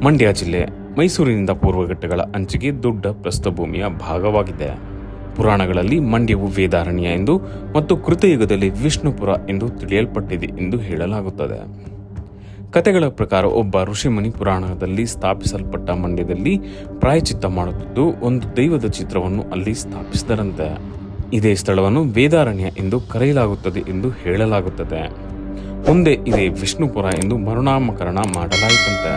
ಮಂಡ್ಯ ಜಿಲ್ಲೆ ಮೈಸೂರಿನಿಂದ ಪೂರ್ವಘಟ್ಟಗಳ ಅಂಚಿಗೆ ದೊಡ್ಡ ಪ್ರಸ್ಥಭೂಮಿಯ ಭಾಗವಾಗಿದೆ. ಪುರಾಣಗಳಲ್ಲಿ ಮಂಡ್ಯವು ವೇದಾರಣ್ಯ ಎಂದು ಮತ್ತು ಕೃತಯುಗದಲ್ಲಿ ವಿಷ್ಣುಪುರ ಎಂದು ತಿಳಿಯಲ್ಪಟ್ಟಿದೆ ಎಂದು ಹೇಳಲಾಗುತ್ತದೆ. ಕಥೆಗಳ ಪ್ರಕಾರ ಒಬ್ಬ ಋಷಿಮುನಿ ಪುರಾಣದಲ್ಲಿ ಸ್ಥಾಪಿಸಲ್ಪಟ್ಟ ಮಂಡ್ಯದಲ್ಲಿ ಪ್ರಾಯಚಿತ್ತ ಮಾಡುತ್ತಿದ್ದು ಒಂದು ದೈವದ ಚಿತ್ರವನ್ನು ಅಲ್ಲಿ ಸ್ಥಾಪಿಸಿದರಂತೆ. ಇದೇ ಸ್ಥಳವನ್ನು ವೇದಾರಣ್ಯ ಎಂದು ಕರೆಯಲಾಗುತ್ತದೆ ಎಂದು ಹೇಳಲಾಗುತ್ತದೆ. ಮುಂದೆ ಇದೇ ವಿಷ್ಣುಪುರ ಎಂದು ಮರುನಾಮಕರಣ ಮಾಡಲಾಯಿತಂತೆ.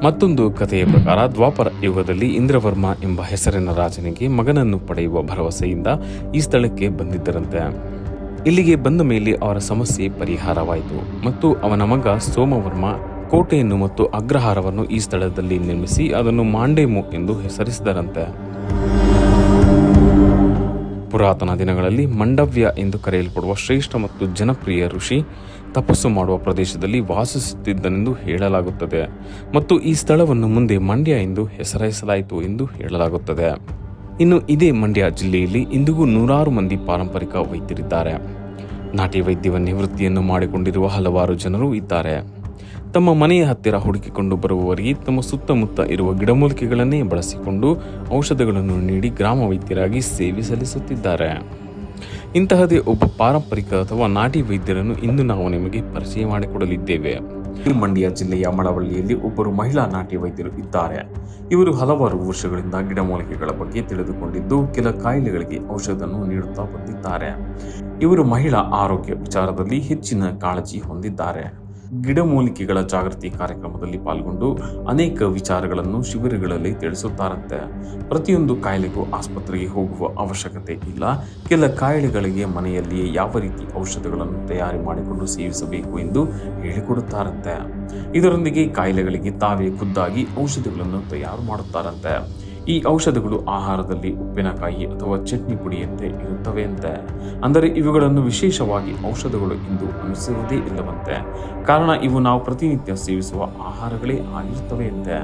ಮತ್ತೊಂದು ಕಥೆಯ ಪ್ರಕಾರ ದ್ವಾಪರ ಯುಗದಲ್ಲಿ ಇಂದ್ರವರ್ಮ ಎಂಬ ಹೆಸರಿನ ರಾಜನಿಗೆ ಮಗನನ್ನು ಪಡೆಯುವ ಭರವಸೆಯಿಂದ ಈ ಸ್ಥಳಕ್ಕೆ ಬಂದಿದ್ದರಂತೆ. ಇಲ್ಲಿಗೆ ಬಂದ ಮೇಲೆ ಅವರ ಸಮಸ್ಯೆ ಪರಿಹಾರವಾಯಿತು ಮತ್ತು ಅವನ ಮಗ ಸೋಮವರ್ಮ ಕೋಟೆಯನ್ನು ಮತ್ತು ಅಗ್ರಹಾರವನ್ನು ಈ ಸ್ಥಳದಲ್ಲಿ ನಿರ್ಮಿಸಿ ಅದನ್ನು ಮಾಂಡೇಮು ಎಂದು ಹೆಸರಿಸಿದರಂತೆ. ಪುರಾತನ ದಿನಗಳಲ್ಲಿ ಮಂಡವ್ಯ ಎಂದು ಕರೆಯಲ್ಪಡುವ ಶ್ರೇಷ್ಠ ಮತ್ತು ಜನಪ್ರಿಯ ಋಷಿ ತಪಸ್ಸು ಮಾಡುವ ಪ್ರದೇಶದಲ್ಲಿ ವಾಸಿಸುತ್ತಿದ್ದನೆಂದು ಹೇಳಲಾಗುತ್ತದೆ ಮತ್ತು ಈ ಸ್ಥಳವನ್ನು ಮುಂದೆ ಮಂಡ್ಯ ಎಂದು ಹೆಸರಿಸಲಾಯಿತು ಎಂದು ಹೇಳಲಾಗುತ್ತದೆ. ಇನ್ನು ಇದೇ ಮಂಡ್ಯ ಜಿಲ್ಲೆಯಲ್ಲಿ ಇಂದಿಗೂ ನೂರಾರು ಮಂದಿ ಪಾರಂಪರಿಕ ವೈದ್ಯರಿದ್ದಾರೆ. ನಾಟಿ ವೈದ್ಯ ನಿವೃತ್ತಿಯನ್ನು ಮಾಡಿಕೊಂಡಿರುವ ಹಲವಾರು ಜನರು ಇದ್ದಾರೆ. ತಮ್ಮ ಮನೆಯ ಹತ್ತಿರ ಹುಡುಕಿಕೊಂಡು ಬರುವವರಿಗೆ ತಮ್ಮ ಸುತ್ತಮುತ್ತ ಇರುವ ಗಿಡಮೂಲಿಕೆಗಳನ್ನೇ ಬಳಸಿಕೊಂಡು ಔಷಧಗಳನ್ನು ನೀಡಿ ಗ್ರಾಮ ವೈದ್ಯರಾಗಿ ಸೇವೆ ಸಲ್ಲಿಸುತ್ತಿದ್ದಾರೆ. ಇಂತಹದೇ ಒಬ್ಬ ಪಾರಂಪರಿಕ ಅಥವಾ ನಾಟಿ ವೈದ್ಯರನ್ನು ಇಂದು ನಾವು ನಿಮಗೆ ಪರಿಚಯ ಮಾಡಿಕೊಡಲಿದ್ದೇವೆ. ಮಂಡ್ಯ ಜಿಲ್ಲೆಯ ಮಳವಳ್ಳಿಯಲ್ಲಿ ಒಬ್ಬರು ಮಹಿಳಾ ನಾಟಿ ವೈದ್ಯರು ಇದ್ದಾರೆ. ಇವರು ಹಲವಾರು ವರ್ಷಗಳಿಂದ ಗಿಡಮೂಲಿಕೆಗಳ ಬಗ್ಗೆ ತಿಳಿದುಕೊಂಡಿದ್ದು ಕೆಲ ಕಾಯಿಲೆಗಳಿಗೆ ಔಷಧವನ್ನು ನೀಡುತ್ತಾ ಬಂದಿದ್ದಾರೆ. ಇವರು ಮಹಿಳಾ ಆರೋಗ್ಯ ವಿಚಾರದಲ್ಲಿ ಹೆಚ್ಚಿನ ಕಾಳಜಿ ಹೊಂದಿದ್ದಾರೆ. ಗಿಡಮೂಲಿಕೆಗಳ ಜಾಗೃತಿ ಕಾರ್ಯಕ್ರಮದಲ್ಲಿ ಪಾಲ್ಗೊಂಡು ಅನೇಕ ವಿಚಾರಗಳನ್ನು ಶಿಬಿರಗಳಲ್ಲಿ ತಿಳಿಸುತ್ತಾರಂತೆ. ಪ್ರತಿಯೊಂದು ಕಾಯಿಲೆಗೂ ಆಸ್ಪತ್ರೆಗೆ ಹೋಗುವ ಅವಶ್ಯಕತೆ ಇಲ್ಲ. ಕೆಲ ಕಾಯಿಲೆಗಳಿಗೆ ಮನೆಯಲ್ಲಿಯೇ ಯಾವ ರೀತಿ ಔಷಧಗಳನ್ನು ತಯಾರಿ ಮಾಡಿಕೊಂಡು ಸೇವಿಸಬೇಕು ಎಂದು ಹೇಳಿಕೊಡುತ್ತಾರಂತೆ. ಇದರೊಂದಿಗೆ ಕಾಯಿಲೆಗಳಿಗೆ ತಾವೇ ಖುದ್ದಾಗಿ ಔಷಧಗಳನ್ನು ತಯಾರು ಮಾಡುತ್ತಾರಂತೆ. ಈ ಔಷಧಗಳು ಆಹಾರದಲ್ಲಿ ಉಪ್ಪಿನಕಾಯಿ ಅಥವಾ ಚಟ್ನಿ ಪುಡಿಯಂತೆ ಇರುತ್ತವೆಯಂತೆ. ಅಂದರೆ ಇವುಗಳನ್ನು ವಿಶೇಷವಾಗಿ ಔಷಧಗಳು ಎಂದು ಅನಿಸುವುದೇ ಇಲ್ಲವಂತೆ. ಕಾರಣ ಇವು ನಾವು ಪ್ರತಿನಿತ್ಯ ಸೇವಿಸುವ ಆಹಾರಗಳೇ ಆಗಿರುತ್ತವೆಯಂತೆ.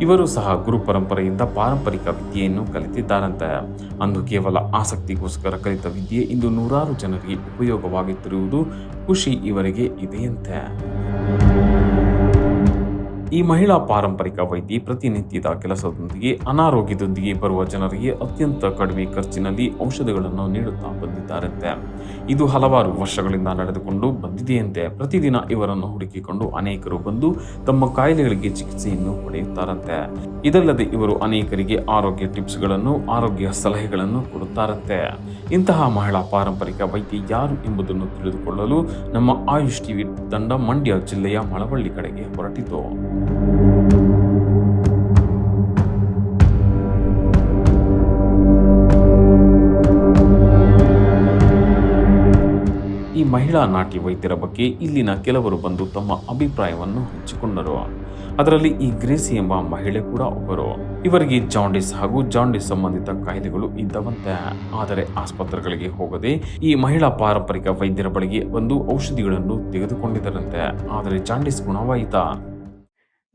ಇವರು ಸಹ ಗುರು ಪರಂಪರೆಯಿಂದ ಪಾರಂಪರಿಕ ವಿದ್ಯೆಯನ್ನು ಕಲಿತಿದ್ದಾರಂತೆ. ಅಂದು ಕೇವಲ ಆಸಕ್ತಿಗೋಸ್ಕರ ಕಲಿತ ವಿದ್ಯೆ ಇಂದು ನೂರಾರು ಜನರಿಗೆ ಉಪಯೋಗವಾಗುತ್ತಿರುವುದು ಖುಷಿ ಇವರಿಗೆ ಇದೆಯಂತೆ. ಈ ಮಹಿಳಾ ಪಾರಂಪರಿಕ ವೈದ್ಯೆ ಪ್ರತಿನಿತ್ಯದ ಕೆಲಸದೊಂದಿಗೆ ಅನಾರೋಗ್ಯದೊಂದಿಗೆ ಬರುವ ಜನರಿಗೆ ಅತ್ಯಂತ ಕಡಿಮೆ ಖರ್ಚಿನಲ್ಲಿ ಔಷಧಗಳನ್ನು ನೀಡುತ್ತಾ ಬಂದಿದ್ದಾರಂತೆ. ಇದು ಹಲವಾರು ವರ್ಷಗಳಿಂದ ನಡೆದುಕೊಂಡು ಬಂದಿದೆಯಂತೆ. ಪ್ರತಿದಿನ ಇವರನ್ನು ಹುಡುಕಿಕೊಂಡು ಅನೇಕರು ಬಂದು ತಮ್ಮ ಕಾಯಿಲೆಗಳಿಗೆ ಚಿಕಿತ್ಸೆಯನ್ನು ಪಡೆಯುತ್ತಾರಂತೆ. ಇದಲ್ಲದೆ ಇವರು ಅನೇಕರಿಗೆ ಆರೋಗ್ಯ ಟಿಪ್ಸ್ಗಳನ್ನು, ಆರೋಗ್ಯ ಸಲಹೆಗಳನ್ನು ಕೊಡುತ್ತಾರಂತೆ. ಇಂತಹ ಮಹಿಳಾ ಪಾರಂಪರಿಕ ವೈದ್ಯೆ ಯಾರು ಎಂಬುದನ್ನು ತಿಳಿದುಕೊಳ್ಳಲು ನಮ್ಮ ಆಯುಷ್ ಟಿವಿ ತಂಡ ಮಂಡ್ಯ ಜಿಲ್ಲೆಯ ಮಳವಳ್ಳಿ ಕಡೆಗೆ ಹೊರಟಿತು. ಈ ಮಹಿಳಾ ನಾಟಿ ವೈದ್ಯರ ಬಗ್ಗೆ ಇಲ್ಲಿನ ಕೆಲವರು ಬಂದು ತಮ್ಮ ಅಭಿಪ್ರಾಯವನ್ನು ಹಂಚಿಕೊಂಡರು. ಅದರಲ್ಲಿ ಈ ಗ್ರೇಸಿ ಎಂಬ ಮಹಿಳೆ ಕೂಡ ಒಬ್ಬರು. ಇವರಿಗೆ ಜಾಂಡಿಸ್ ಹಾಗೂ ಜಾಂಡಿಸ್ ಸಂಬಂಧಿತ ಕಾಯಿಲೆಗಳು ಇದ್ದವಂತೆ. ಆದರೆ ಆಸ್ಪತ್ರೆಗಳಿಗೆ ಹೋಗದೆ ಈ ಮಹಿಳಾ ಪಾರಂಪರಿಕ ವೈದ್ಯರ ಬಳಿಗೆ ಒಂದು ಔಷಧಿಗಳನ್ನು ತೆಗೆದುಕೊಂಡಿದ್ದರಂತೆ. ಆದರೆ ಜಾಂಡಿಸ್ ಗುಣವಾಯಿತಾ?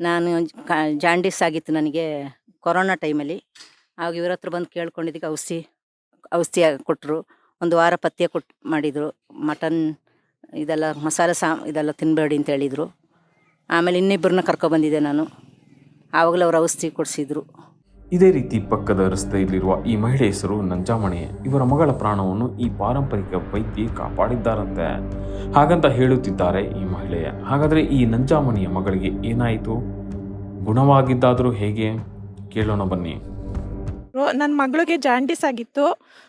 ನಾನು ಜಾಂಡೀಸ್ ಆಗಿತ್ತು ನನಗೆ ಕೊರೋನಾ ಟೈಮಲ್ಲಿ. ಆಗ ಇವ್ರ ಹತ್ರ ಬಂದು ಕೇಳ್ಕೊಂಡಿದ್ದಕ್ಕೆ ಔಷಧಿ ಕೊಟ್ಟರು. ಒಂದು ವಾರ ಪಥ್ಯ ಮಾಡಿದರು. ಮಟನ್ ಇದೆಲ್ಲ ಮಸಾಲೆ ಇದೆಲ್ಲ ತಿನ್ನಬೇಡಿ ಅಂತ ಹೇಳಿದರು. ಆಮೇಲೆ ಇನ್ನಿಬ್ಬರನ್ನ ಕರ್ಕೊಬಂದಿದ್ದೆ ನಾನು. ಆವಾಗಲೇ ಅವ್ರು ಔಷಧಿ ಕೊಡಿಸಿದ್ರು. ಇದೇ ರೀತಿ ಪಕ್ಕದ ರಸ್ತೆಯಲ್ಲಿರುವ ಈ ಮಹಿಳೆ ಹೆಸರು ನಂಜಾಮಣಿ. ಇವರ ಮಗಳ ಪ್ರಾಣವನ್ನು ಈ ಪಾರಂಪರಿಕ ವೈದ್ಯೆ ಕಾಪಾಡಿದ್ದಾರಂತೆ. ಹಾಗಂತ ಹೇಳುತ್ತಿದ್ದಾರೆ ಈ ಮಹಿಳೆ. ಹಾಗಾದರೆ ಈ ನಂಜಾಮಣಿಯ ಮಗಳಿಗೆ ಏನಾಯಿತು? ಗುಣವಾಗಿದ್ದಾದರೂ ಹೇಗೆ? ಕೇಳೋಣ ಬನ್ನಿ. ನನ್ನ ಮಗಳಿಗೆ ಜಾಂಡೀಸ್ ಆಗಿತ್ತು.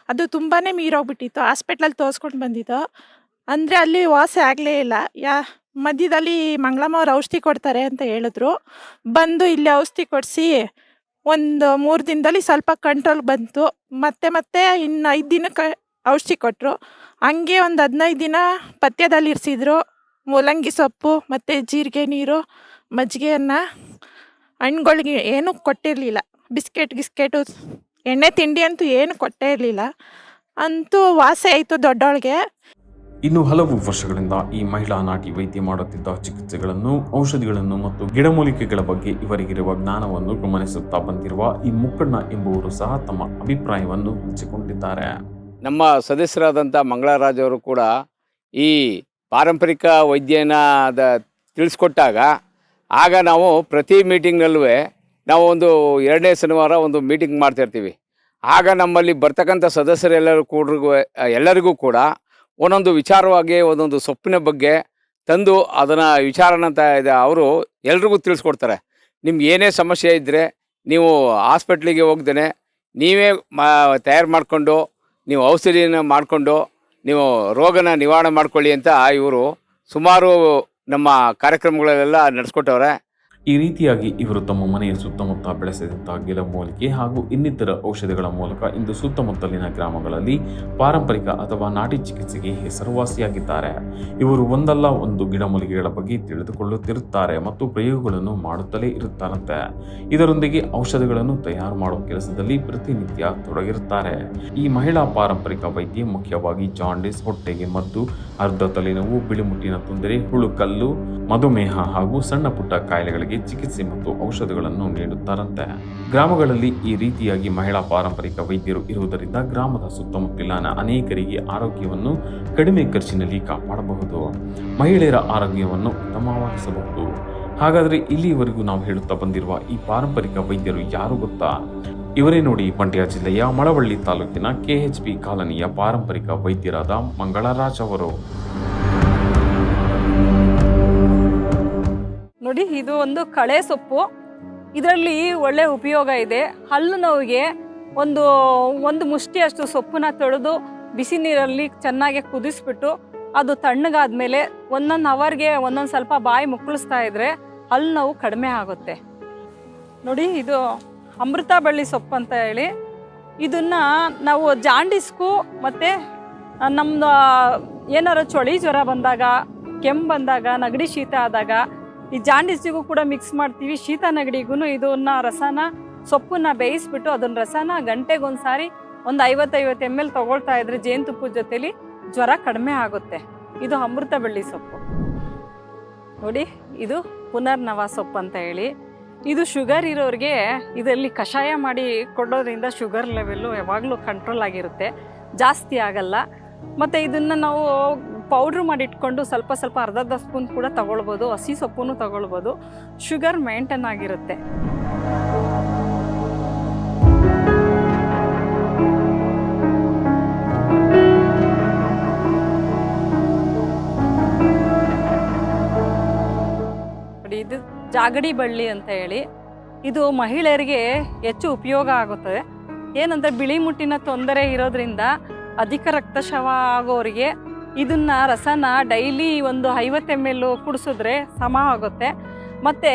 ಅದು ತುಂಬಾ ಮೀರೋಗ್ಬಿಟ್ಟಿತ್ತು. ಹಾಸ್ಪಿಟ್ಲಲ್ಲಿ ತೋರಿಸ್ಕೊಂಡು ಬಂದಿದ್ದು. ಅಂದರೆ ಅಲ್ಲಿ ವಾಸಿ ಆಗಲೇ ಇಲ್ಲ. ಮಧ್ಯದಲ್ಲಿ ಮಂಗಳಮ್ಮ ಅವ್ರು ಔಷಧಿ ಕೊಡ್ತಾರೆ ಅಂತ ಹೇಳಿದ್ರು. ಬಂದು ಇಲ್ಲಿ ಔಷಧಿ ಕೊಡಿಸಿ ಒಂದು 3 ದಿನದಲ್ಲಿ ಸ್ವಲ್ಪ ಕಂಟ್ರೋಲ್ ಬಂತು. ಮತ್ತೆ ಇನ್ನು 5 ದಿನಕ್ಕೆ ಔಷಧಿ ಕೊಟ್ಟರು. ಹಂಗೆ ಒಂದು 15 ದಿನ ಪಥ್ಯದಲ್ಲಿ ಇರಿಸಿದ್ರು. ಮೂಲಂಗಿ ಸೊಪ್ಪು ಮತ್ತು ಜೀರಿಗೆ ನೀರು, ಮಜ್ಜಿಗೆಯನ್ನು, ಹಣ್ಣುಗಳಿಗೆ ಏನೂ ಕೊಟ್ಟಿರಲಿಲ್ಲ. ಬಿಸ್ಕೆಟು, ಎಣ್ಣೆ ತಿಂಡಿ ಅಂತೂ ಏನು ಕೊಟ್ಟೇ ಇರಲಿಲ್ಲ. ಅಂತೂ ವಾಸಿ ಆಯಿತು ದೊಡ್ಡವಳಿಗೆ. ಇನ್ನು ಹಲವು ವರ್ಷಗಳಿಂದ ಈ ಮಹಿಳಾ ನಾಟಿ ವೈದ್ಯ ಮಾಡುತ್ತಿದ್ದ ಚಿಕಿತ್ಸೆಗಳನ್ನು, ಔಷಧಿಗಳನ್ನು ಮತ್ತು ಗಿಡಮೂಲಿಕೆಗಳ ಬಗ್ಗೆ ಇವರಿಗಿರುವ ಜ್ಞಾನವನ್ನು ಗಮನಿಸುತ್ತಾ ಬಂದಿರುವ ಈ ಮುಕ್ಕಣ್ಣ ಎಂಬುವರು ಸಹ ತಮ್ಮ ಅಭಿಪ್ರಾಯವನ್ನು ಹಂಚಿಕೊಂಡಿದ್ದಾರೆ. ನಮ್ಮ ಸದಸ್ಯರಾದಂಥ ಮಂಗಳರಾಜ್ ಅವರು ಕೂಡ ಈ ಪಾರಂಪರಿಕ ವೈದ್ಯನ ತಿಳಿಸ್ಕೊಟ್ಟಾಗ ಆಗ ನಾವು ಪ್ರತಿ ಮೀಟಿಂಗ್ನಲ್ಲೂ ನಾವು ಒಂದು 2ನೇ ಶನಿವಾರ ಒಂದು ಮೀಟಿಂಗ್ ಮಾಡ್ತಾಯಿರ್ತೀವಿ. ಆಗ ನಮ್ಮಲ್ಲಿ ಬರ್ತಕ್ಕಂಥ ಎಲ್ಲರಿಗೂ ಕೂಡ ಒಂದೊಂದು ವಿಚಾರವಾಗಿ ಒಂದೊಂದು ಸೊಪ್ಪಿನ ಬಗ್ಗೆ ತಂದು ಅದನ್ನು ವಿಚಾರಣೆ ಅಂತ ಇದೆ ಅವರು ಎಲ್ರಿಗೂ ತಿಳಿಸ್ಕೊಡ್ತಾರೆ. ನಿಮ್ಗೆ ಏನೇ ಸಮಸ್ಯೆ ಇದ್ದರೆ ನೀವು ಹಾಸ್ಪಿಟ್ಲಿಗೆ ಹೋಗ್ದೇ ನೀವೇ ತಯಾರು ಮಾಡಿಕೊಂಡು ನೀವು ಔಷಧಿನ ಮಾಡಿಕೊಂಡು ನೀವು ರೋಗನ ನಿವಾರಣೆ ಮಾಡ್ಕೊಳ್ಳಿ ಅಂತ ಇವರು ಸುಮಾರು ನಮ್ಮ ಕಾರ್ಯಕ್ರಮಗಳಲ್ಲೆಲ್ಲ ನಡೆಸ್ಕೊಟ್ಟವ್ರೆ. ಈ ರೀತಿಯಾಗಿ ಇವರು ತಮ್ಮ ಮನೆಯ ಸುತ್ತಮುತ್ತ ಬೆಳೆಸಿದಂತಹ ಗಿಡಮೂಲಿಕೆ ಹಾಗೂ ಇನ್ನಿತರ ಔಷಧಿಗಳ ಮೂಲಕ ಇಂದು ಸುತ್ತಮುತ್ತಲಿನ ಗ್ರಾಮಗಳಲ್ಲಿ ಪಾರಂಪರಿಕ ಅಥವಾ ನಾಟಿ ಚಿಕಿತ್ಸೆಗೆ ಹೆಸರುವಾಸಿಯಾಗಿದ್ದಾರೆ. ಇವರು ಒಂದಲ್ಲ ಒಂದು ಗಿಡಮೂಲಿಕೆಗಳ ಬಗ್ಗೆ ತಿಳಿದುಕೊಳ್ಳುತ್ತಿರುತ್ತಾರೆ ಮತ್ತು ಪ್ರಯೋಗಗಳನ್ನು ಮಾಡುತ್ತಲೇ ಇರುತ್ತಾರಂತೆ. ಇದರೊಂದಿಗೆ ಔಷಧಿಗಳನ್ನು ತಯಾರು ಮಾಡುವ ಕೆಲಸದಲ್ಲಿ ಪ್ರತಿನಿತ್ಯ ತೊಡಗಿರುತ್ತಾರೆ. ಈ ಮಹಿಳಾ ಪಾರಂಪರಿಕ ವೈದ್ಯ ಮುಖ್ಯವಾಗಿ ಜಾಂಡಿಸ್, ಹೊಟ್ಟೆಗೆ ಮದ್ದು, ಅರ್ಧ ತಲೆನೋವು, ಬಿಳಿಮುಟ್ಟಿನ ತೊಂದರೆ, ಹುಳುಕಲ್ಲು, ಮಧುಮೇಹ ಹಾಗೂ ಸಣ್ಣ ಪುಟ್ಟ ಕಾಯಿಲೆಗಳಿಗೆ ಚಿಕಿತ್ಸೆ ಮತ್ತು ಔಷಧಗಳನ್ನು ನೀಡುತ್ತಾರಂತೆ. ಗ್ರಾಮಗಳಲ್ಲಿ ಈ ರೀತಿಯಾಗಿ ಮಹಿಳಾ ಪಾರಂಪರಿಕ ವೈದ್ಯರು ಇರುವುದರಿಂದ ಗ್ರಾಮದ ಸುತ್ತಮುತ್ತಲಿನ ಅನೇಕರಿಗೆ ಆರೋಗ್ಯವನ್ನು ಕಡಿಮೆ ಖರ್ಚಿನಲ್ಲಿ ಕಾಪಾಡಬಹುದು, ಮಹಿಳೆಯರ ಆರೋಗ್ಯವನ್ನು ಉತ್ತಮವಾಗಿಸಬಹುದು. ಹಾಗಾದರೆ ಇಲ್ಲಿಯವರೆಗೂ ನಾವು ಹೇಳುತ್ತಾ ಬಂದಿರುವ ಈ ಪಾರಂಪರಿಕ ವೈದ್ಯರು ಯಾರು ಗೊತ್ತಾ? ಇವರೇ ನೋಡಿ, ಮಂಡ್ಯ ಜಿಲ್ಲೆಯ ಮಳವಳ್ಳಿ ತಾಲೂಕಿನ KHP ಕಾಲನಿಯ ಪಾರಂಪರಿಕ ವೈದ್ಯರಾದ ಮಂಗಳರಾಜ್ ಅವರು. ನೋಡಿ, ಇದು ಒಂದು ಕಳೆ ಸೊಪ್ಪು. ಇದರಲ್ಲಿ ಒಳ್ಳೆ ಉಪಯೋಗ ಇದೆ. ಹಲ್ಲು ನೋವಿಗೆ ಒಂದು ಮುಷ್ಟಿಯಷ್ಟು ಸೊಪ್ಪನ್ನ ತೊಳೆದು ಬಿಸಿ ನೀರಲ್ಲಿ ಚೆನ್ನಾಗಿ ಕುದಿಸ್ಬಿಟ್ಟು ಅದು ತಣ್ಣಗಾದ್ಮೇಲೆ 1 ಅವರ್ಗೆ ಒಂದೊಂದು ಸ್ವಲ್ಪ ಬಾಯಿ ಮುಕ್ಕಳಿಸ್ತಾ ಇದ್ರೆ ಹಲ್ಲು ನೋವು ಕಡಿಮೆ ಆಗುತ್ತೆ. ನೋಡಿ, ಇದು ಅಮೃತ ಬಳ್ಳಿ ಸೊಪ್ಪು ಅಂತ ಹೇಳಿ, ಇದನ್ನ ನಾವು ಜಾಂಡಿಸ್ಗೂ ಮತ್ತು ನಮ್ಮದು ಏನಾರು ಚಳಿ ಜ್ವರ ಬಂದಾಗ, ಕೆಮ್ಮು ಬಂದಾಗ, ನೆಗಡಿ ಶೀತ ಆದಾಗ ಈ ಜಾಂಡಿಸಿಗೂ ಕೂಡ ಮಿಕ್ಸ್ ಮಾಡ್ತೀವಿ. ಶೀತ ನೆಗಡಿಗೂ ಇದನ್ನ ಸೊಪ್ಪನ್ನ ಬೇಯಿಸ್ಬಿಟ್ಟು ಅದನ್ನ ರಸನ ಗಂಟೆಗೊಂದ್ಸಾರಿ ಒಂದು 50 ml ತಗೊಳ್ತಾ ಇದ್ರೆ ಜೇನುತುಪ್ಪದ ಜೊತೆಲಿ ಜ್ವರ ಕಡಿಮೆ ಆಗುತ್ತೆ. ಇದು ಅಮೃತ ಬಳ್ಳಿ ಸೊಪ್ಪು. ನೋಡಿ, ಇದು ಪುನರ್ನವ ಸೊಪ್ಪು ಅಂತ ಹೇಳಿ, ಇದು ಶುಗರ್ ಇರೋರಿಗೆ ಇದರಲ್ಲಿ ಕಷಾಯ ಮಾಡಿ ಕೊಡೋದ್ರಿಂದ ಶುಗರ್ ಲೆವೆಲ್ಲು ಯಾವಾಗಲೂ ಕಂಟ್ರೋಲ್ ಆಗಿರುತ್ತೆ, ಜಾಸ್ತಿ ಆಗಲ್ಲ. ಮತ್ತು ಇದನ್ನು ನಾವು ಪೌಡ್ರ್ ಮಾಡಿ ಇಟ್ಕೊಂಡು ಸ್ವಲ್ಪ ಅರ್ಧ ಸ್ಪೂನ್ ಕೂಡ ತಗೊಳ್ಬೋದು. ಹಸಿ ಸೊಪ್ಪು ತಗೊಳ್ಬೋದು. ಶುಗರ್ ಮೇಂಟೈನ್ ಆಗಿರುತ್ತೆ. ಇದು ಜಾಗಡಿ ಬಳ್ಳಿ ಅಂತ ಹೇಳಿ, ಇದು ಮಹಿಳೆಯರಿಗೆ ಹೆಚ್ಚು ಉಪಯೋಗ ಆಗುತ್ತದೆ. ಏನಂದರೆ ಬಿಳಿ ಮುಟ್ಟಿನ ತೊಂದರೆ ಇರೋದ್ರಿಂದ, ಅಧಿಕ ರಕ್ತಸ್ರಾವ ಆಗೋರಿಗೆ ಇದನ್ನ ರಸನ ಡೈಲಿ ಒಂದು 50 ml ಕುಡಿಸಿದ್ರೆ ಸಮ ಆಗುತ್ತೆ. ಮತ್ತು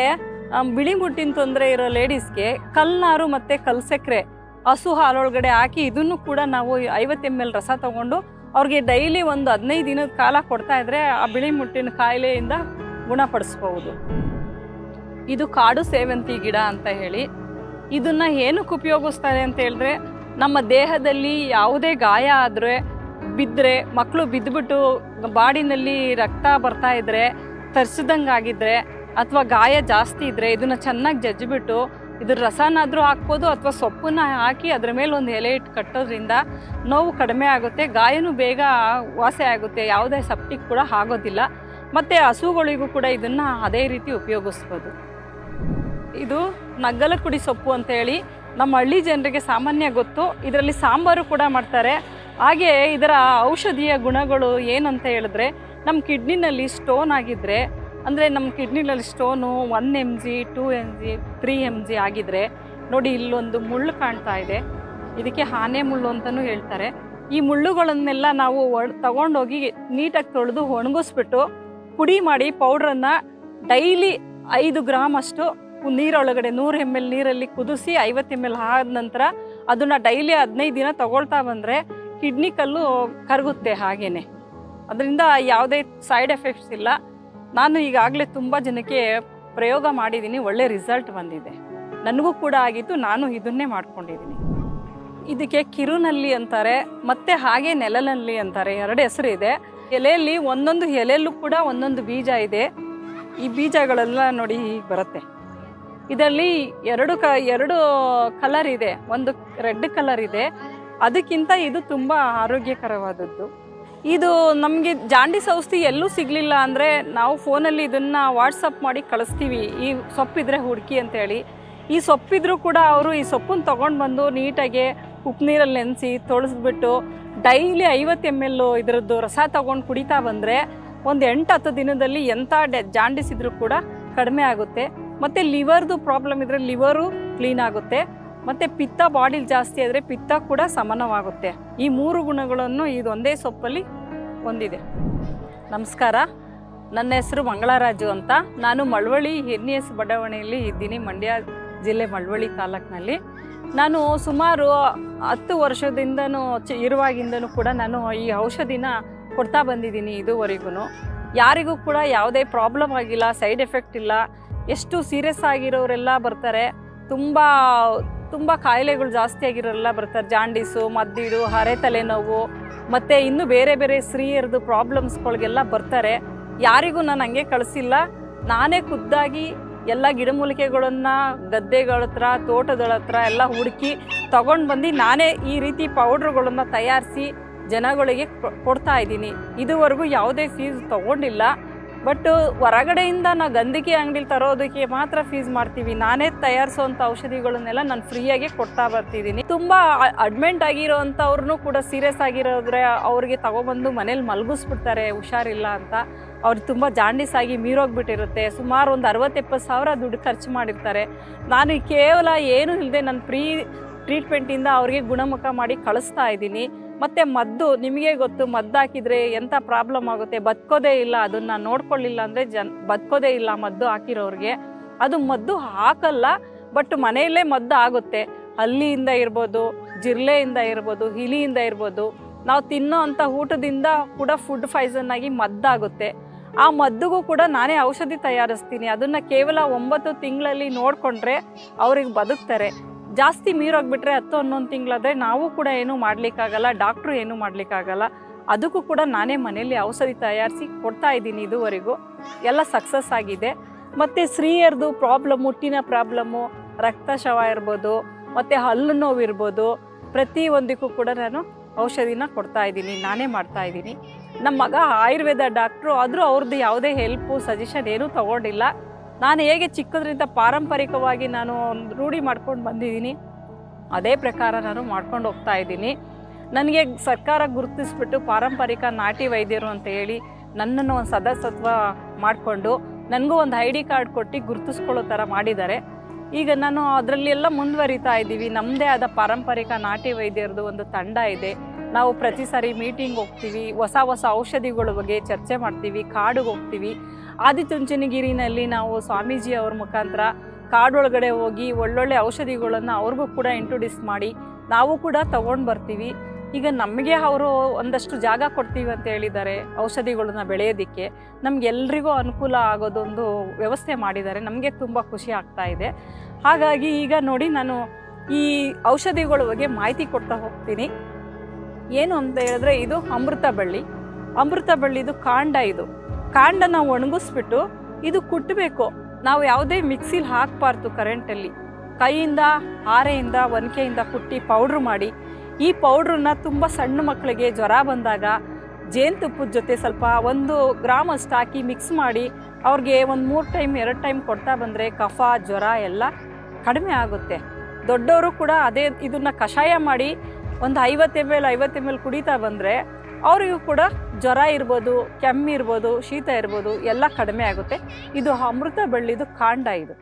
ಬಿಳಿ ಮುಟ್ಟಿನ ತೊಂದರೆ ಇರೋ ಲೇಡೀಸ್ಗೆ ಕಲ್ನಾರು ಮತ್ತು ಕಲ್ಸಕ್ರೆ ಹಸು ಹಾಲೊಳಗಡೆ ಹಾಕಿ ಇದನ್ನು ಕೂಡ ನಾವು 50 ml ರಸ ತಗೊಂಡು ಅವ್ರಿಗೆ ಡೈಲಿ ಒಂದು 15 ದಿನದ ಕಾಲ ಕೊಡ್ತಾ ಇದ್ರೆ ಆ ಬಿಳಿ ಮುಟ್ಟಿನ ಕಾಯಿಲೆಯಿಂದ ಗುಣಪಡಿಸ್ಬೋದು. ಇದು ಕಾಡು ಸೇವಂತಿ ಗಿಡ ಅಂತ ಹೇಳಿ, ಇದನ್ನು ಏನಕ್ಕೆ ಉಪಯೋಗಿಸ್ತಾರೆ ಅಂತ ಹೇಳಿದ್ರೆ, ನಮ್ಮ ದೇಹದಲ್ಲಿ ಯಾವುದೇ ಗಾಯ ಆದರೆ, ಬಿದ್ದರೆ, ಮಕ್ಕಳು ಬಿದ್ದುಬಿಟ್ಟು ಬಾಡಿನಲ್ಲಿ ರಕ್ತ ಬರ್ತಾ ಇದ್ದರೆ, ತರಿಸಿದಂಗಾಗಿದ್ದರೆ ಅಥವಾ ಗಾಯ ಜಾಸ್ತಿ ಇದ್ದರೆ ಇದನ್ನು ಚೆನ್ನಾಗಿ ಜಜ್ಜಿಬಿಟ್ಟು ಇದ್ರ ರಸನಾದರೂ ಹಾಕ್ಬೋದು ಅಥವಾ ಸೊಪ್ಪನ್ನ ಹಾಕಿ ಅದ್ರ ಮೇಲೆ ಒಂದು ಎಲೆ ಇಟ್ಟು ಕಟ್ಟೋದ್ರಿಂದ ನೋವು ಕಡಿಮೆ ಆಗುತ್ತೆ, ಗಾಯನೂ ಬೇಗ ವಾಸಿ ಆಗುತ್ತೆ, ಯಾವುದೇ ಸೆಪ್ಟಿಕ್ ಕೂಡ ಆಗೋದಿಲ್ಲ. ಮತ್ತು ಹಸುಗಳಿಗೂ ಕೂಡ ಇದನ್ನು ಅದೇ ರೀತಿ ಉಪಯೋಗಿಸ್ಬೋದು. ಇದು ನಗ್ಗಲಕುಡಿ ಸೊಪ್ಪು ಅಂತೇಳಿ ನಮ್ಮ ಹಳ್ಳಿ ಜನರಿಗೆ ಸಾಮಾನ್ಯ ಗೊತ್ತು. ಇದರಲ್ಲಿ ಸಾಂಬಾರು ಕೂಡ ಮಾಡ್ತಾರೆ. ಹಾಗೆ ಇದರ ಔಷಧೀಯ ಗುಣಗಳು ಏನಂತ ಹೇಳಿದ್ರೆ, ನಮ್ಮ ಕಿಡ್ನಿನಲ್ಲಿ ಸ್ಟೋನ್ ಆಗಿದ್ದರೆ, ಅಂದರೆ ನಮ್ಮ ಕಿಡ್ನಿನಲ್ಲಿ ಸ್ಟೋನು 1 mg 2 mg 3 mg ಆಗಿದ್ದರೆ, ನೋಡಿ ಇಲ್ಲೊಂದು ಮುಳ್ಳು ಕಾಣ್ತಾ ಇದೆ, ಇದಕ್ಕೆ ಆನೆ ಮುಳ್ಳು ಅಂತಲೂ ಹೇಳ್ತಾರೆ. ಈ ಮುಳ್ಳುಗಳನ್ನೆಲ್ಲ ನಾವು ತಗೊಂಡೋಗಿ ನೀಟಾಗಿ ತೊಳೆದು ಒಣಗಿಸ್ಬಿಟ್ಟು ಪುಡಿ ಮಾಡಿ ಪೌಡ್ರನ್ನು ಡೈಲಿ 5 ಗ್ರಾಮ್ ಅಷ್ಟು ನೀರೊಳಗಡೆ 100 ml ನೀರಲ್ಲಿ ಕುದಿಸಿ 50 ml ಆದ ನಂತರ ಅದನ್ನು ಡೈಲಿ 15 ದಿನ ತಗೊಳ್ತಾ ಬಂದರೆ ಕಿಡ್ನಿ ಕಲ್ಲು ಕರಗುತ್ತೆ. ಹಾಗೇ ಅದರಿಂದ ಯಾವುದೇ ಸೈಡ್ ಎಫೆಕ್ಟ್ಸ್ ಇಲ್ಲ. ನಾನು ಈಗಾಗಲೇ ತುಂಬ ಜನಕ್ಕೆ ಪ್ರಯೋಗ ಮಾಡಿದ್ದೀನಿ, ಒಳ್ಳೆ ರಿಸಲ್ಟ್ ಬಂದಿದೆ. ನನಗೂ ಕೂಡ ಆಗಿತ್ತು, ನಾನು ಇದನ್ನೇ ಮಾಡ್ಕೊಂಡಿದ್ದೀನಿ. ಇದಕ್ಕೆ ಕಿರುನಲ್ಲಿ ಅಂತಾರೆ, ಮತ್ತು ಹಾಗೆ ನೆಲನಲ್ಲಿ ಅಂತಾರೆ, 2 ಹೆಸರು ಇದೆ. ಎಲೆಯಲ್ಲಿ ಒಂದೊಂದು ಎಲೆಯಲ್ಲೂ ಕೂಡ ಒಂದೊಂದು ಬೀಜ ಇದೆ. ಈ ಬೀಜಗಳೆಲ್ಲ ನೋಡಿ ಹೀಗೆ ಬರುತ್ತೆ. ಇದರಲ್ಲಿ 2 ಕಲರ್ ಇದೆ, ಒಂದು ರೆಡ್ ಕಲರ್ ಇದೆ. ಅದಕ್ಕಿಂತ ಇದು ತುಂಬ ಆರೋಗ್ಯಕರವಾದದ್ದು. ಇದು ನಮಗೆ ಜಾಂಡೀಸ್ ಔಷಧಿ ಎಲ್ಲೂ ಸಿಗಲಿಲ್ಲ ಅಂದರೆ ನಾವು ಫೋನಲ್ಲಿ ಇದನ್ನು ವಾಟ್ಸಪ್ ಮಾಡಿ ಕಳಿಸ್ತೀವಿ, ಈ ಸೊಪ್ಪಿದ್ರೆ ಹುಡುಕಿ ಅಂತೇಳಿ. ಈ ಸೊಪ್ಪಿದ್ರೂ ಕೂಡ ಅವರು ಈ ಸೊಪ್ಪನ್ನು ತೊಗೊಂಡು ಬಂದು ನೀಟಾಗಿ ಉಪ್ಪು ನೀರಲ್ಲಿ ನೆನೆಸಿ ತೊಳೆಸ್ಬಿಟ್ಟು ಡೈಲಿ 50 ml ಇದರದ್ದು ರಸ ತೊಗೊಂಡು ಕುಡಿತಾ ಬಂದರೆ ಒಂದು 8-10 ದಿನದಲ್ಲಿ ಎಂಥ ಜಾಂಡೀಸ್ ಇದ್ರೂ ಕೂಡ ಕಡಿಮೆ ಆಗುತ್ತೆ. ಮತ್ತು ಲಿವರ್ದು ಪ್ರಾಬ್ಲಮ್ ಇದ್ದರೆ ಲಿವರು ಕ್ಲೀನ್ ಆಗುತ್ತೆ. ಮತ್ತು ಪಿತ್ತ ಬಾಡಿಲಿ ಜಾಸ್ತಿ ಆದರೆ ಪಿತ್ತ ಕೂಡ ಶಮನವಾಗುತ್ತೆ. ಈ 3 ಗುಣಗಳನ್ನು ಇದೊಂದೇ ಸೊಪ್ಪಲ್ಲಿ ಹೊಂದಿದೆ. ನಮಸ್ಕಾರ, ನನ್ನ ಹೆಸರು ಮಂಗಳರಾಜು ಅಂತ. ನಾನು ಮಳವಳ್ಳಿ NES ಬಡಾವಣೆಯಲ್ಲಿ ಇದ್ದೀನಿ, ಮಂಡ್ಯ ಜಿಲ್ಲೆ ಮಳವಳ್ಳಿ ತಾಲೂಕಿನಲ್ಲಿ. ನಾನು ಸುಮಾರು 10 ವರ್ಷದಿಂದನೂ ಇರುವಾಗಿಂದನೂ ಕೂಡ ನಾನು ಈ ಔಷಧಿನ ಕೊಡ್ತಾ ಬಂದಿದ್ದೀನಿ. ಇದುವರೆಗೂ ಯಾರಿಗೂ ಕೂಡ ಯಾವುದೇ ಪ್ರಾಬ್ಲಮ್ ಆಗಿಲ್ಲ, ಸೈಡ್ ಎಫೆಕ್ಟ್ ಇಲ್ಲ. ಎಷ್ಟು ಸೀರಿಯಸ್ ಆಗಿರೋರೆಲ್ಲ ಬರ್ತಾರೆ, ತುಂಬ ಕಾಯಿಲೆಗಳು ಜಾಸ್ತಿ ಆಗಿರೋರೆಲ್ಲ ಬರ್ತಾರೆ. ಜಾಂಡೀಸು, ಮದ್ದಿಡು, ಹರೆ ತಲೆನೋವು ಮತ್ತು ಇನ್ನೂ ಬೇರೆ ಬೇರೆ ಸ್ತ್ರೀಯರದು ಪ್ರಾಬ್ಲಮ್ಸ್ಗಳಿಗೆಲ್ಲ ಬರ್ತಾರೆ. ಯಾರಿಗೂ ನಾನು ಹಂಗೆ ಕಳಿಸಿಲ್ಲ. ನಾನೇ ಖುದ್ದಾಗಿ ಎಲ್ಲ ಗಿಡಮೂಲಿಕೆಗಳನ್ನು ಗದ್ದೆಗಳ ಹತ್ರ, ತೋಟಗಳ ಹತ್ರ ಎಲ್ಲ ಹುಡುಕಿ ತಗೊಂಡು ಬಂದು ನಾನೇ ಈ ರೀತಿ ಪೌಡ್ರುಗಳನ್ನು ತಯಾರಿಸಿ ಜನಗಳಿಗೆ ಕೊಡ್ತಾ ಇದ್ದೀನಿ. ಇದುವರೆಗೂ ಯಾವುದೇ ಫೀಸ್ ತೊಗೊಂಡಿಲ್ಲ. ಬಟ್ ಹೊರಗಡೆಯಿಂದ ನಾವು ಗಂಧಕಿ ಅಂಗಡಿಲಿ ತರೋದಕ್ಕೆ ಮಾತ್ರ ಫೀಸ್ ಮಾಡ್ತೀವಿ. ನಾನೇ ತಯಾರಿಸೋವಂಥ ಔಷಧಿಗಳನ್ನೆಲ್ಲ ನಾನು ಫ್ರೀಯಾಗಿ ಕೊಡ್ತಾ ಬರ್ತಿದ್ದೀನಿ. ತುಂಬ ಅಡ್ಮೆಂಟ್ ಆಗಿರೋವಂಥವ್ರನ್ನೂ ಕೂಡ ಸೀರಿಯಸ್ ಆಗಿರೋದ್ರೆ ಅವ್ರಿಗೆ ತಗೊಬಂದು ಮನೇಲಿ ಮಲಗಿಸ್ಬಿಡ್ತಾರೆ ಹುಷಾರಿಲ್ಲ ಅಂತ. ಅವ್ರಿಗೆ ತುಂಬ ಜಾಂಡೀಸ್ ಆಗಿ ಮೀರೋಗ್ಬಿಟ್ಟಿರುತ್ತೆ. ಸುಮಾರು ಒಂದು 60-70 ಸಾವಿರ ದುಡ್ಡು ಖರ್ಚು ಮಾಡಿರ್ತಾರೆ. ನಾನು ಕೇವಲ ಏನೂ ಇಲ್ಲದೆ ನನ್ನ ಟ್ರೀಟ್ಮೆಂಟಿಂದ ಅವ್ರಿಗೆ ಗುಣಮುಖ ಮಾಡಿ ಕಳಿಸ್ತಾ ಇದ್ದೀನಿ. ಮತ್ತು ಮದ್ದು ನಿಮಗೆ ಗೊತ್ತು, ಮದ್ದು ಹಾಕಿದರೆ ಎಂಥ ಪ್ರಾಬ್ಲಮ್ ಆಗುತ್ತೆ, ಬದುಕೋದೇ ಇಲ್ಲ. ಅದನ್ನು ನೋಡ್ಕೊಳ್ಳಿಲ್ಲ ಅಂದರೆ ಬದುಕೋದೇ ಇಲ್ಲ ಮದ್ದು ಹಾಕಿರೋರಿಗೆ. ಅದು ಮದ್ದು ಹಾಕಲ್ಲ, ಬಟ್ ಮನೆಯಲ್ಲೇ ಮದ್ದು ಆಗುತ್ತೆ. ಹಲ್ಲಿಯಿಂದ ಇರ್ಬೋದು, ಜಿರ್ಲೆಯಿಂದ ಇರ್ಬೋದು, ಇಲಿಯಿಂದ ಇರ್ಬೋದು. ನಾವು ತಿನ್ನೋ ಅಂಥ ಊಟದಿಂದ ಕೂಡ ಫುಡ್ ಪಾಯ್ಸನ್ ಆಗಿ ಮದ್ದಾಗುತ್ತೆ. ಆ ಮದ್ದುಗೂ ಕೂಡ ನಾನೇ ಔಷಧಿ ತಯಾರಿಸ್ತೀನಿ. ಅದನ್ನು ಕೇವಲ 9 ತಿಂಗಳಲ್ಲಿ ನೋಡಿಕೊಂಡ್ರೆ ಅವ್ರಿಗೆ ಬದುಕ್ತಾರೆ. ಜಾಸ್ತಿ ಮೀರೋಗ್ಬಿಟ್ರೆ 10-11 ತಿಂಗಳಾದರೆ ನಾವು ಕೂಡ ಏನೂ ಮಾಡಲಿಕ್ಕಾಗಲ್ಲ, ಡಾಕ್ಟ್ರು ಏನೂ ಮಾಡಲಿಕ್ಕಾಗಲ್ಲ. ಅದಕ್ಕೂ ಕೂಡ ನಾನೇ ಮನೆಯಲ್ಲಿ ಔಷಧಿ ತಯಾರಿಸಿ ಕೊಡ್ತಾ ಇದ್ದೀನಿ. ಇದುವರೆಗೂ ಎಲ್ಲ ಸಕ್ಸಸ್ ಆಗಿದೆ. ಮತ್ತು ಸ್ತ್ರೀಯರದು ಪ್ರಾಬ್ಲಮ್, ಮುಟ್ಟಿನ ಪ್ರಾಬ್ಲಮ್ಮು, ರಕ್ತಶವ ಇರ್ಬೋದು, ಮತ್ತು ಹಲ್ಲು ನೋವು ಇರ್ಬೋದು, ಪ್ರತಿಯೊಂದಕ್ಕೂ ಕೂಡ ನಾನು ಔಷಧಿನ ಕೊಡ್ತಾ ಇದ್ದೀನಿ, ನಾನೇ ಮಾಡ್ತಾ ಇದ್ದೀನಿ. ನಮ್ಮ ಮಗ ಆಯುರ್ವೇದ ಡಾಕ್ಟ್ರು, ಆದರೂ ಅವ್ರದ್ದು ಯಾವುದೇ ಹೆಲ್ಪು ಸಜೆಷನ್ ಏನೂ ತೊಗೊಂಡಿಲ್ಲ. ನಾನು ಹೇಗೆ ಚಿಕ್ಕದ್ರಿಂದ ಪಾರಂಪರಿಕವಾಗಿ ನಾನು ರೂಢಿ ಮಾಡ್ಕೊಂಡು ಬಂದಿದ್ದೀನಿ, ಅದೇ ಪ್ರಕಾರ ನಾನು ಮಾಡ್ಕೊಂಡು ಹೋಗ್ತಾ ಇದ್ದೀನಿ. ನನಗೆ ಸರ್ಕಾರ ಗುರುತಿಸ್ಬಿಟ್ಟು ಪಾರಂಪರಿಕ ನಾಟಿ ವೈದ್ಯರು ಅಂತ ಹೇಳಿ ನನ್ನನ್ನು ಒಂದು ಸದಸ್ಯತ್ವ ಮಾಡಿಕೊಂಡು ನನಗೂ ಒಂದು ID ಕಾರ್ಡ್ ಕೊಟ್ಟು ಗುರುತಿಸ್ಕೊಳ್ಳೋ ಥರ ಮಾಡಿದ್ದಾರೆ. ಈಗ ನಾನು ಅದರಲ್ಲಿ ಎಲ್ಲ ಮುಂದುವರಿತಾ ಇದ್ದೀವಿ. ನಮ್ಮದೇ ಆದ ಪಾರಂಪರಿಕ ನಾಟಿ ವೈದ್ಯರದು ಒಂದು ತಂಡ ಇದೆ. ನಾವು ಪ್ರತಿ ಸಾರಿ ಮೀಟಿಂಗ್ ಹೋಗ್ತೀವಿ, ಹೊಸ ಔಷಧಿಗಳ ಬಗ್ಗೆ ಚರ್ಚೆ ಮಾಡ್ತೀವಿ, ಕಾಡಿಗೆ ಹೋಗ್ತೀವಿ. ಆದಿಚುಂಚನಗಿರಿನಲ್ಲಿ ನಾವು ಸ್ವಾಮೀಜಿ ಅವ್ರ ಮುಖಾಂತರ ಕಾಡೊಳಗಡೆ ಹೋಗಿ ಒಳ್ಳೊಳ್ಳೆ ಔಷಧಿಗಳನ್ನು ಅವ್ರಿಗೂ ಕೂಡ ಇಂಟ್ರೊಡ್ಯೂಸ್ ಮಾಡಿ ನಾವು ಕೂಡ ತೊಗೊಂಡು ಬರ್ತೀವಿ. ಈಗ ನಮಗೆ ಅವರು ಒಂದಷ್ಟು ಜಾಗ ಕೊಡ್ತೀವಿ ಅಂತ ಹೇಳಿದ್ದಾರೆ ಔಷಧಿಗಳನ್ನ ಬೆಳೆಯೋದಕ್ಕೆ. ನಮಗೆಲ್ರಿಗೂ ಅನುಕೂಲ ಆಗೋದೊಂದು ವ್ಯವಸ್ಥೆ ಮಾಡಿದ್ದಾರೆ. ನಮಗೆ ತುಂಬ ಖುಷಿ ಆಗ್ತಾ ಇದೆ. ಹಾಗಾಗಿ ಈಗ ನೋಡಿ, ನಾನು ಈ ಔಷಧಿಗಳ ಬಗ್ಗೆ ಮಾಹಿತಿ ಕೊಡ್ತಾ ಹೋಗ್ತೀನಿ. ಏನು ಅಂತ ಹೇಳಿದ್ರೆ, ಇದು ಅಮೃತ ಬಳ್ಳಿದು ಕಾಂಡ. ಇದು ಕಾಂಡನ ಒಣಗಿಸ್ಬಿಟ್ಟು ಇದು ಕುಟ್ಟಬೇಕು. ನಾವು ಯಾವುದೇ ಮಿಕ್ಸಿಲಿ ಹಾಕಬಾರ್ದು, ಕರೆಂಟಲ್ಲಿ ಕೈಯಿಂದ, ಹಾರೆಯಿಂದ, ಒನಕೆಯಿಂದ ಕುಟ್ಟಿ ಪೌಡ್ರ್ ಮಾಡಿ, ಈ ಪೌಡ್ರನ್ನ ತುಂಬ ಸಣ್ಣ ಮಕ್ಕಳಿಗೆ ಜ್ವರ ಬಂದಾಗ ಜೇನುತುಪ್ಪದ ಜೊತೆ ಸ್ವಲ್ಪ 1 ಗ್ರಾಮ್ ಅಷ್ಟು ಹಾಕಿ ಮಿಕ್ಸ್ ಮಾಡಿ ಅವ್ರಿಗೆ ಒಂದು 3 ಟೈಮ್ 2 ಟೈಮ್ ಕೊಡ್ತಾ ಬಂದರೆ ಕಫ, ಜ್ವರ ಎಲ್ಲ ಕಡಿಮೆ ಆಗುತ್ತೆ. ದೊಡ್ಡವರು ಕೂಡ ಅದೇ ಇದನ್ನು ಕಷಾಯ ಮಾಡಿ ಒಂದು 50 ml ಕುಡಿತಾ ಬಂದರೆ ಅವರಿಗೂ ಕೂಡ ಜ್ವರ ಇರ್ಬೋದು, ಕೆಮ್ಮಿರ್ಬೋದು, ಶೀತ ಇರ್ಬೋದು ಎಲ್ಲ ಕಡಿಮೆ ಆಗುತ್ತೆ. ಇದು ಅಮೃತ ಬಳ್ಳಿದು ಕಾಂಡ. ಇದು